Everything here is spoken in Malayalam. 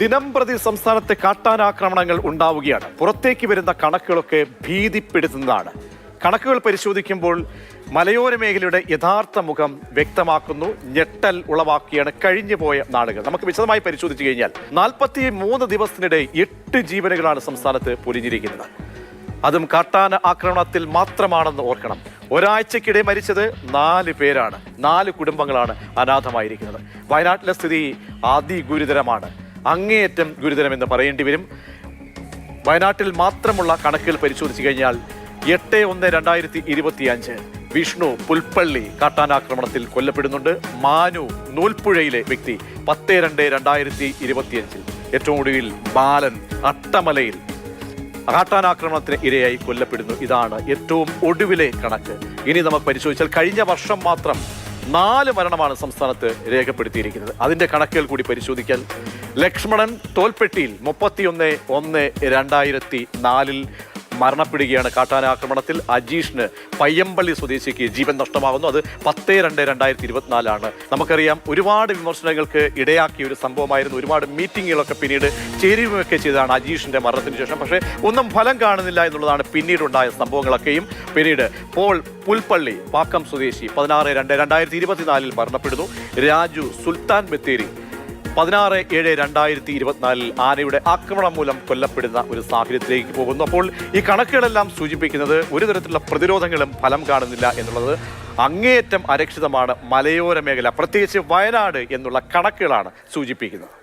ദിനംപ്രതി സംസ്ഥാനത്തെ കാട്ടാനാക്രമണങ്ങൾ ഉണ്ടാവുകയാണ്. പുറത്തേക്ക് വരുന്ന കണക്കുകളൊക്കെ ഭീതിപ്പെടുത്തുന്നതാണ്. കണക്കുകൾ പരിശോധിക്കുമ്പോൾ മലയോര മേഖലയുടെ യഥാർത്ഥ മുഖം വ്യക്തമാക്കുന്നു. ഞെട്ടൽ ഉളവാക്കിയാണ് കഴിഞ്ഞുപോയ നാളുകൾ. നമുക്ക് വിശദമായി പരിശോധിച്ചു കഴിഞ്ഞാൽ 43 ദിവസത്തിനിടെ 8 ജീവനുകളാണ് സംസ്ഥാനത്ത് പൊലിഞ്ഞിരിക്കുന്നത്. അതും കാട്ടാന ആക്രമണത്തിൽ മാത്രമാണെന്ന് ഓർക്കണം. ഒരാഴ്ചക്കിടെ മരിച്ചത് 4 പേരാണ്. 4 കുടുംബങ്ങളാണ് അനാഥമായിരിക്കുന്നത്. വയനാട്ടിലെ സ്ഥിതി അതിഗുരുതരമാണ്. അങ്ങേയറ്റം ഗുരുതരമെന്ന് പറയേണ്ടി വരും. വയനാട്ടിൽ മാത്രമുള്ള കണക്കുകൾ പരിശോധിച്ചു കഴിഞ്ഞാൽ 8/1/2025 വിഷ്ണു പുൽപ്പള്ളി കാട്ടാനാക്രമണത്തിൽ കൊല്ലപ്പെടുന്നുണ്ട്. മാനു നൂൽപ്പുഴയിലെ വ്യക്തി 10/2/2025 ഏറ്റവും ഒടുവിൽ ബാലൻ അട്ടമലയിൽ കാട്ടാനാക്രമണത്തിന് ഇരയായി കൊല്ലപ്പെടുന്നു. ഇതാണ് ഏറ്റവും ഒടുവിലെ കണക്ക്. ഇനി നമുക്ക് പരിശോധിച്ചാൽ കഴിഞ്ഞ വർഷം മാത്രം 4 മരണമാണ് സംസ്ഥാനത്ത് രേഖപ്പെടുത്തിയിരിക്കുന്നത്. അതിന്റെ കണക്കുകൾ കൂടി പരിശോധിക്കാൻ ലക്ഷ്മണൻ തോൽപ്പെട്ടിയിൽ 31/1/2004 മരണപ്പെടുകയാണ് കാട്ടാനാക്രമണത്തിൽ. അജീഷിന് പയ്യമ്പള്ളി സ്വദേശിക്ക് ജീവൻ നഷ്ടമാകുന്നു. അത് 10/2/2024 നമുക്കറിയാം ഒരുപാട് വിമർശനങ്ങൾക്ക് ഇടയാക്കിയ ഒരു സംഭവമായിരുന്നു. ഒരുപാട് മീറ്റിങ്ങുകളൊക്കെ പിന്നീട് ചേരുകയൊക്കെ ചെയ്തതാണ് അജീഷിന്റെ മരണത്തിന് ശേഷം. പക്ഷേ ഒന്നും ഫലം കാണുന്നില്ല എന്നുള്ളതാണ് പിന്നീടുണ്ടായ സംഭവങ്ങളൊക്കെയും. പിന്നീട് പോൾ പുൽപ്പള്ളി പാക്കം സ്വദേശി 16/2/2024 മരണപ്പെടുന്നു. രാജു സുൽത്താൻ ബത്തേരി 16/7/2024 ആനയുടെ ആക്രമണം മൂലം കൊല്ലപ്പെടുന്ന ഒരു സാഹചര്യത്തിലേക്ക് പോകുന്നു. അപ്പോൾ ഈ കണക്കുകളെല്ലാം സൂചിപ്പിക്കുന്നത് ഒരു തരത്തിലുള്ള പ്രതിരോധങ്ങളും ഫലം കാണുന്നില്ല എന്നുള്ളത്. അങ്ങേയറ്റം അരക്ഷിതമാണ് മലയോര മേഖല, പ്രത്യേകിച്ച് വയനാട് എന്നുള്ള കണക്കുകളാണ് സൂചിപ്പിക്കുന്നത്.